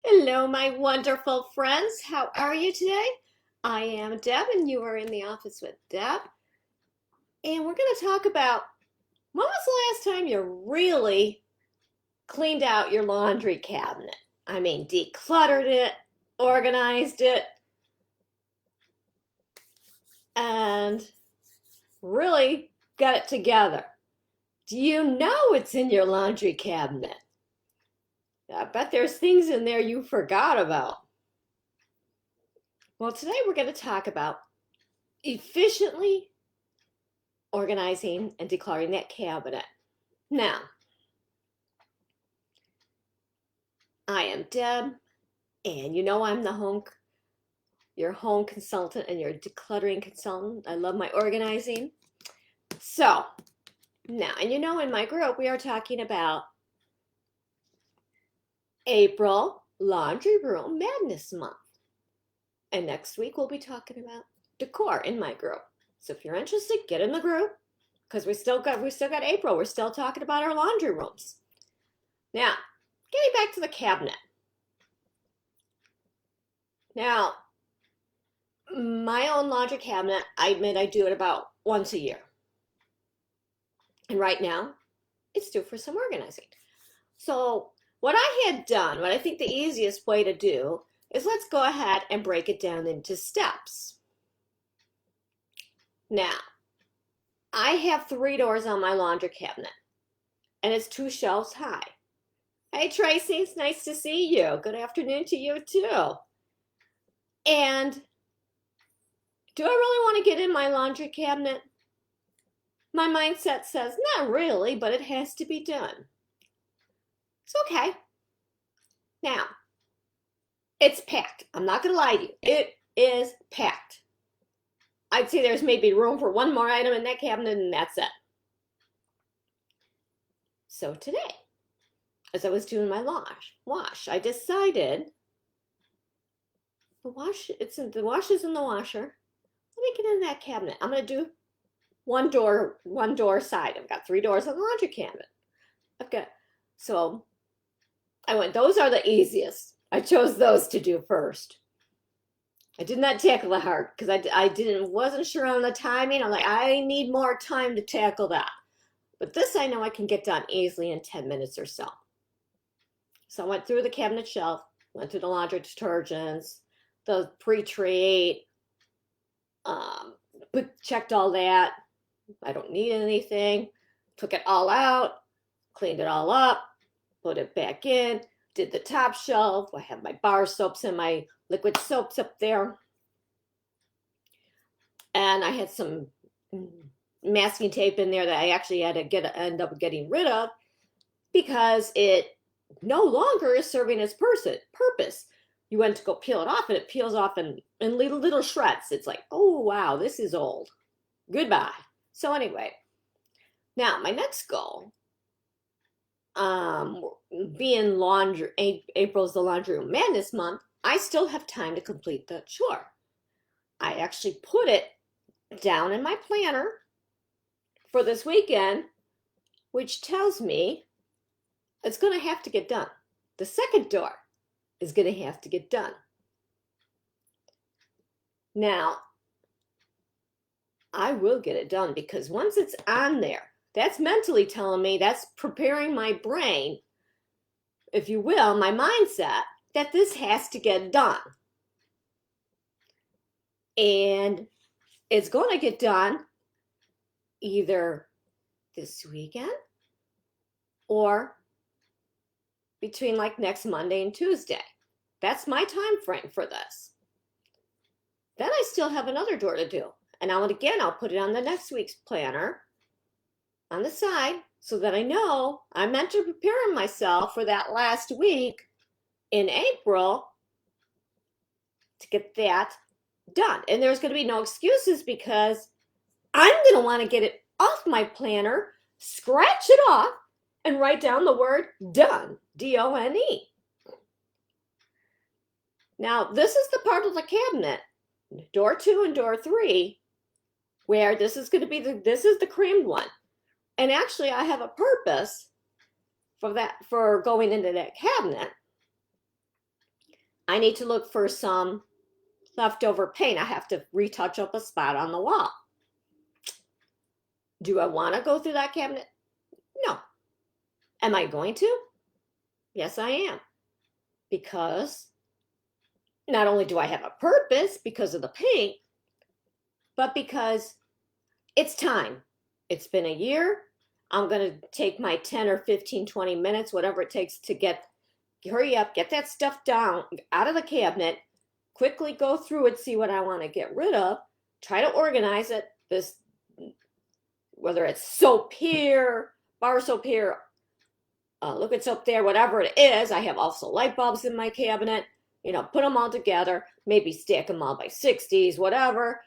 Hello, my wonderful friends. How are you today? I am Deb, and you are in the office with Deb. And we're going to talk about when was the last time you really cleaned out your laundry cabinet? I mean, decluttered it, organized it, and really got it together. Do you know it's in your laundry cabinet? I bet there's things in there you forgot about. Well, today we're going to talk about efficiently organizing and decluttering that cabinet. Now, I am Deb, and you know I'm your home consultant and your decluttering consultant. I love my organizing. So, now, and you know in my group we are talking about April Laundry Room Madness Month. And next week we'll be talking about decor in my group. So if you're interested, get in the group because we still got April. We're still talking about our laundry rooms. Now, getting back to the cabinet. Now, my own laundry cabinet, I admit I do it about once a year. And right now, it's due for some organizing. So what I had done, what I think the easiest way to do is let's go ahead and break it down into steps. Now, I have 3 doors on my laundry cabinet, and it's 2 shelves high. Hey, Tracy, it's nice to see you. Good afternoon to you, too. And do I really want to get in my laundry cabinet? My mindset says, not really, but it has to be done. It's okay. Now, it's packed. I'm not going to lie to you. It is packed. I'd say there's maybe room for one more item in that cabinet, and that's it. So today, as I was doing my wash, I decided the wash is in the washer. Let me get in that cabinet. I'm going to do one door side. I've got 3 doors on the laundry cabinet. So I went, those are the easiest. I chose those to do first. I did not tackle the hard because wasn't sure on the timing. I'm like, I need more time to tackle that. But this I know I can get done easily in 10 minutes or so. So I went through the cabinet shelf, went through the laundry detergents, the pre-treat, checked all that. I don't need anything. Took it all out, cleaned it all up, put it back in, did the top shelf. I have my bar soaps and my liquid soaps up there. And I had some masking tape in there that I actually had to end up getting rid of because it no longer is serving its purpose. You went to go peel it off and it peels off in little shreds. It's like, oh, wow, this is old. Goodbye. So anyway, now my next goal, being April's the Laundry Room Madness Month, I still have time to complete the chore. I actually put it down in my planner for this weekend, which tells me it's going to have to get done. The second door is going to have to get done. Now, I will get it done because once it's on there, that's mentally telling me, that's preparing my brain, if you will, my mindset, that this has to get done. And it's going to get done either this weekend or between like next Monday and Tuesday. That's my time frame for this. Then I still have another door to do. And I'll put it on the next week's planner on the side so that I know I'm meant to prepare myself for that last week in April to get that done. And there's going to be no excuses because I'm going to want to get it off my planner, scratch it off, and write down the word done, D-O-N-E. Now, this is the part of the cabinet, door 2 and door 3, where this is the creamed one. And actually, I have a purpose for going into that cabinet. I need to look for some leftover paint. I have to retouch up a spot on the wall. Do I want to go through that cabinet? No. Am I going to? Yes, I am. Because not only do I have a purpose because of the paint, but because it's time. It's been a year. I'm going to take my 10 or 15, 20 minutes, whatever it takes to hurry up, get that stuff down, out of the cabinet, quickly go through it, see what I want to get rid of, try to organize it. Whether it's soap here, bar soap here, liquid soap there, whatever it is. I have also light bulbs in my cabinet. Put them all together, maybe stack them all by 60s, whatever,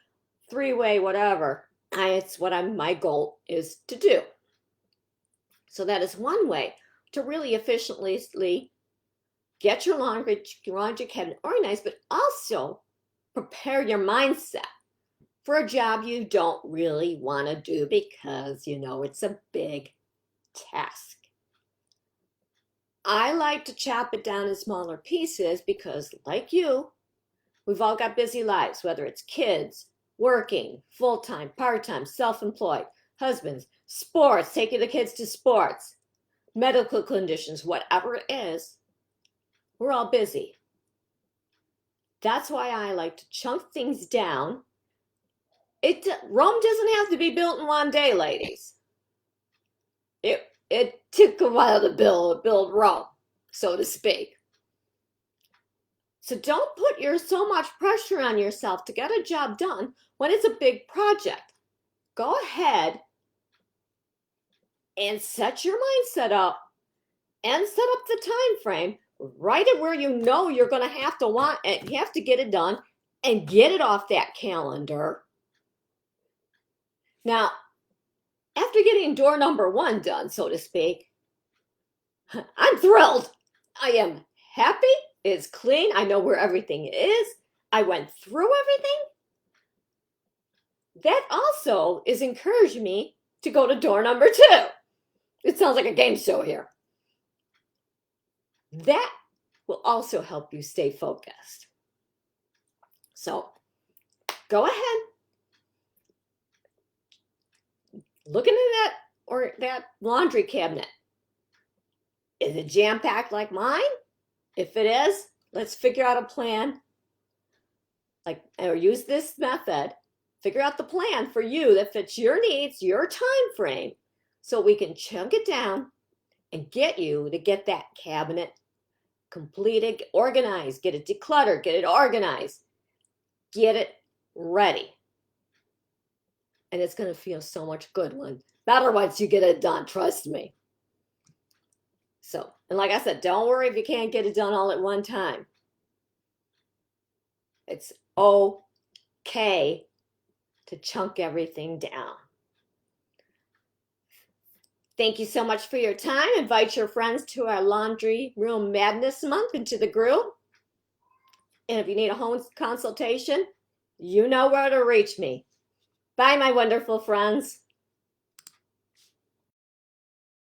three-way, whatever. It's what my goal is to do. So that is one way to really efficiently get your laundry cabinet organized, but also prepare your mindset for a job you don't really want to do because it's a big task. I like to chop it down in smaller pieces because, like you, we've all got busy lives, whether it's kids, working, full-time, part-time, self-employed, husbands, sports, taking the kids to sports, medical conditions, whatever it is, we're all busy. That's why I like to chunk things down. Rome doesn't have to be built in one day, ladies. It took a while to build Rome, so to speak. So don't put so much pressure on yourself to get a job done when it's a big project. Go ahead and set your mindset up and set up the time frame. Write it where you're going to have to get it done and get it off that calendar. Now, after getting door number 1 done, so to speak, I'm thrilled. I am happy. It's clean. I know where everything is. I went through everything. That also is encouraging me to go to door number 2. It sounds like a game show here. That will also help you stay focused. So go ahead. Look into that laundry cabinet. Is it jam-packed like mine? If it is, let's figure out a plan. Or use this method. Figure out the plan for you that fits your needs, your time frame, so we can chunk it down and get that cabinet completed, organized, get it decluttered, get it organized, get it ready. And it's going to feel so much better once you get it done, trust me. So, and like I said, don't worry if you can't get it done all at one time. It's okay to chunk everything down. Thank you so much for your time. Invite your friends to our Laundry Room Madness Month into the group. And if you need a home consultation, you know where to reach me. Bye, my wonderful friends.